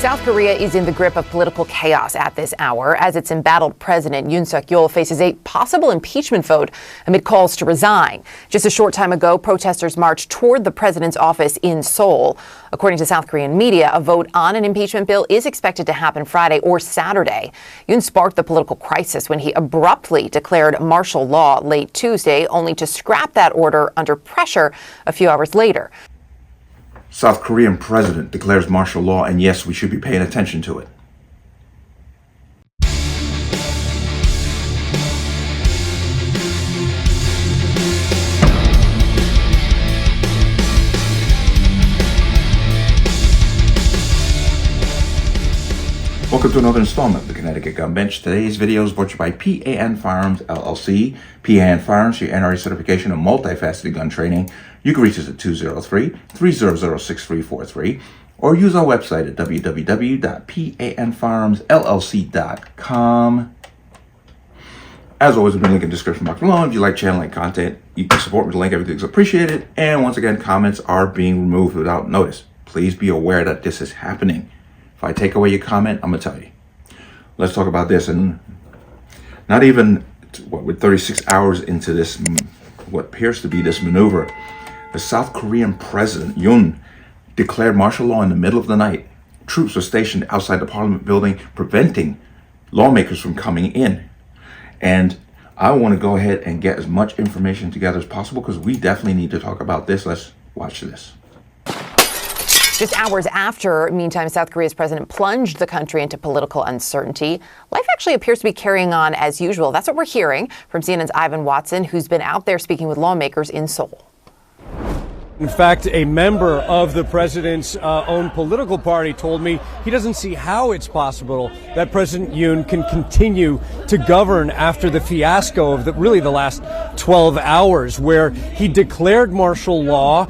South Korea is in the grip of political chaos at this hour as its embattled president Yoon faces a possible impeachment vote amid calls to resign. Just a short time ago, protesters marched toward the president's office in Seoul. According to South Korean media, a vote on an impeachment bill is expected to happen Friday or Saturday. Yoon sparked the political crisis when he abruptly declared martial law late Tuesday, only to scrap that order under pressure a few hours later. South Korean president declares martial law, and yes, we should be paying attention to it. Welcome to another installment of the Connecticut Gun Bench. Today's video is brought to you by P.A.N. Firearms, LLC. P.A.N. Firearms, your NRA certification and multifaceted gun training. You can reach us at 203-300-6343 or use our website at www.panfirearmsllc.com. As always, I've been linking in the description box below. If you like channel and content, you can support me with the link. Everything's appreciated. And once again, comments are being removed without notice. Please be aware that this is happening. If I take away your comment, I'm going to tell you. Let's talk about this. And not even, with 36 hours into this, what appears to be this maneuver, the South Korean president, Yoon, declared martial law in the middle of the night. Troops were stationed outside the parliament building, preventing lawmakers from coming in. And I want to go ahead and get as much information together as possible because we definitely need to talk about this. Let's watch this. Just hours after, meantime, South Korea's president plunged the country into political uncertainty. Life actually appears to be carrying on as usual. That's what we're hearing from CNN's Ivan Watson, who's been out there speaking with lawmakers in Seoul. In fact, a member of the president's own political party told me he doesn't see how it's possible that President Yoon can continue to govern after the fiasco of the last 12 hours, where he declared martial law.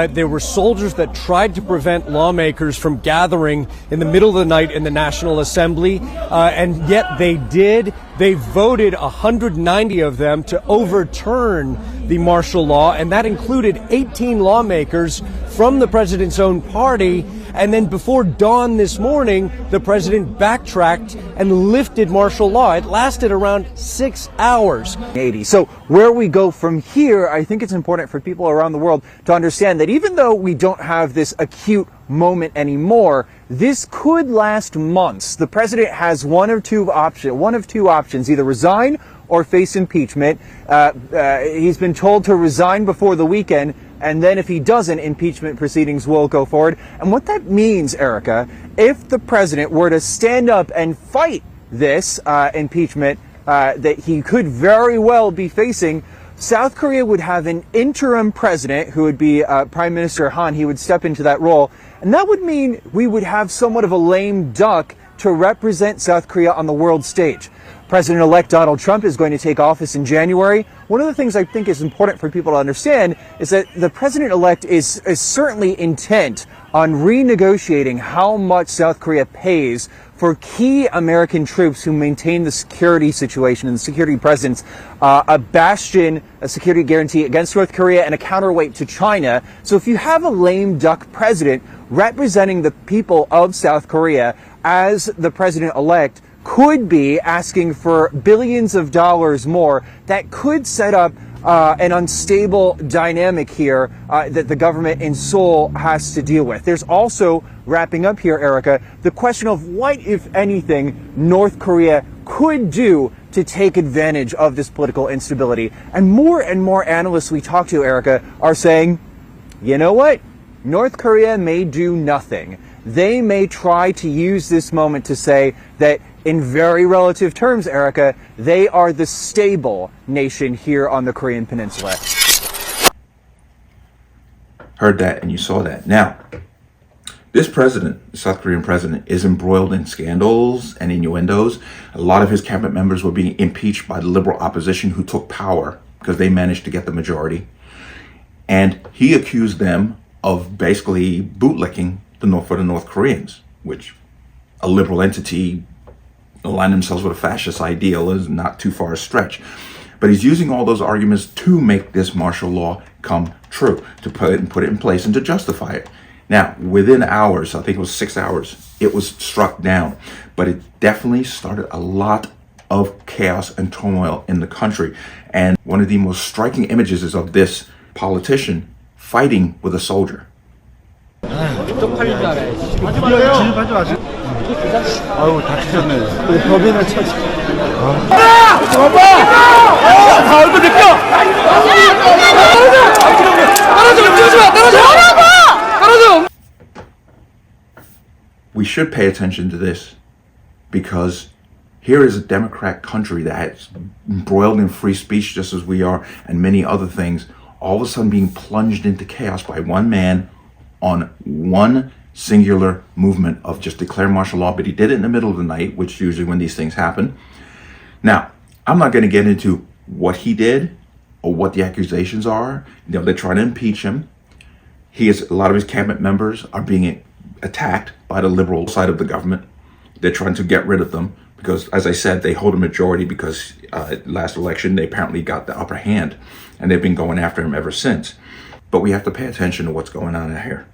There were soldiers that tried to prevent lawmakers from gathering in the middle of the night in the National Assembly, and yet they did. They voted 190 of them to overturn the martial law, and that included 18 lawmakers from the president's own party. And then before dawn this morning, the president backtracked and lifted martial law. It lasted around 6 hours. So where we go from here, I think it's important for people around the world to understand that even though we don't have this acute moment anymore, this could last months. The president has one of two options, either resign or face impeachment. He's been told to resign before the weekend, and then if he doesn't, impeachment proceedings will go forward. And what that means, Erica, if the president were to stand up and fight this impeachment that he could very well be facing, South Korea would have an interim president who would be Prime Minister Han. He would step into that role. And that would mean we would have somewhat of a lame duck to represent South Korea on the world stage. President-elect Donald Trump is going to take office in January. One of the things I think is important for people to understand is that the president-elect is certainly intent on renegotiating how much South Korea pays for key American troops who maintain the security situation and the security presence, a bastion, a security guarantee against North Korea, and a counterweight to China. So if you have a lame duck president representing the people of South Korea as the president-elect, could be asking for billions of dollars more, that could set up an unstable dynamic here that the government in Seoul has to deal with. There's also, wrapping up here, Erica, the question of what, if anything, North Korea could do to take advantage of this political instability. And more analysts we talk to, Erica, are saying, you know what? North Korea may do nothing. They may try to use this moment to say that in very relative terms, Erica, they are the stable nation here on the Korean Peninsula. Heard that and you saw that. Now, this president, the South Korean president, is embroiled in scandals and innuendos. A lot of his cabinet members were being impeached by the liberal opposition who took power because they managed to get the majority. And he accused them of basically bootlicking for the North Koreans, which a liberal entity align themselves with a fascist ideal is not too far a stretch. But he's using all those arguments to make this martial law come true, to put it in place and to justify it. Now, within hours, I think it was 6 hours, it was struck down. But it definitely started a lot of chaos and turmoil in the country. And one of the most striking images is of this politician fighting with a soldier. We should pay attention to this because here is a Democrat country that's embroiled in free speech just as we are, and many other things, all of a sudden being plunged into chaos by one man on one singular movement of just declare martial law. But he did it in the middle of the night, which is usually when these things happen. Now, I'm not going to get into what he did or what the accusations are. You know, they're trying to impeach him. A lot of his cabinet members are being attacked by the liberal side of the government. They're trying to get rid of them because, as I said, they hold a majority because last election they apparently got the upper hand, and they've been going after him ever since. But we have to pay attention to what's going on here.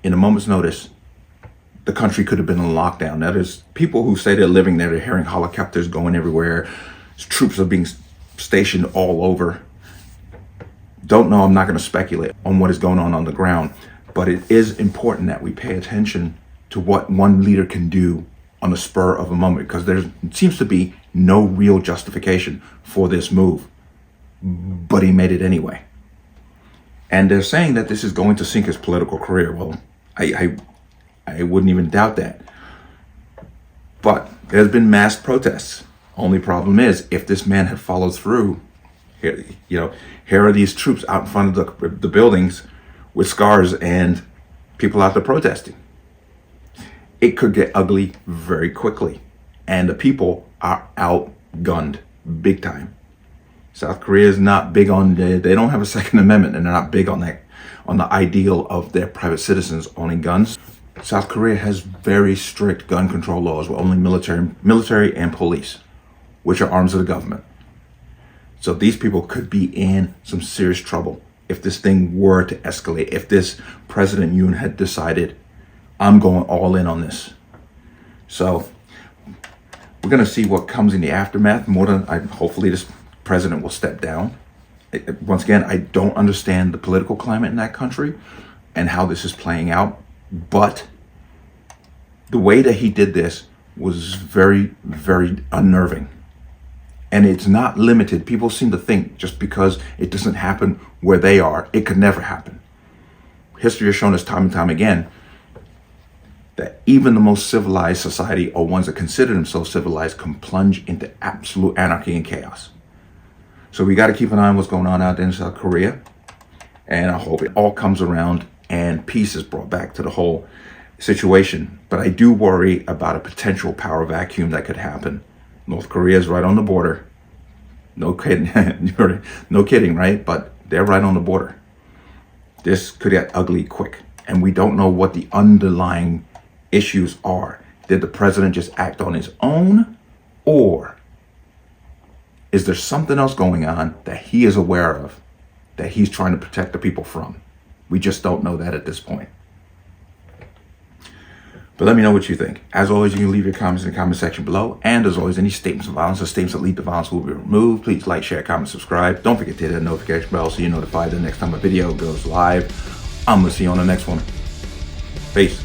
In a moment's notice, the country could have been in lockdown. Now, there's people who say they're living there, they're hearing helicopters going everywhere, troops are being stationed all over. Don't know, I'm not going to speculate on what is going on the ground, but it is important that we pay attention to what one leader can do on the spur of a moment, because there seems to be no real justification for this move, but he made it anyway. And they're saying that this is going to sink his political career. Well, I wouldn't even doubt that. But there's been mass protests. Only problem is, if this man had followed through, here are these troops out in front of the buildings with scars and people out there protesting. It could get ugly very quickly. And the people are outgunned big time. South Korea is not big on, they don't have a Second Amendment, and they're not big on that, on the ideal of their private citizens owning guns. South Korea has very strict gun control laws with only military and police, which are arms of the government. So these people could be in some serious trouble if this thing were to escalate, if this President Yoon had decided, I'm going all in on this. So we're going to see what comes in the aftermath. Hopefully this president will step down. Once again, I don't understand the political climate in that country and how this is playing out, but the way that he did this was very, very unnerving. And it's not limited. People seem to think just because it doesn't happen where they are, it could never happen. History has shown us time and time again that even the most civilized society, or ones that consider themselves civilized, can plunge into absolute anarchy and chaos. So we got to keep an eye on what's going on out there in South Korea. And I hope it all comes around and peace is brought back to the whole situation. But I do worry about a potential power vacuum that could happen. North Korea is right on the border. No kidding, no kidding, right? But they're right on the border. This could get ugly quick. And we don't know what the underlying issues are. Did the president just act on his own? Or is there something else going on that he is aware of, that he's trying to protect the people from? We just don't know that at this point. But let me know what you think. As always, you can leave your comments in the comment section below. And as always, any statements of violence or statements that lead to violence will be removed. Please like, share, comment, subscribe. Don't forget to hit that notification bell so you're notified the next time a video goes live. I'm going to see you on the next one. Peace.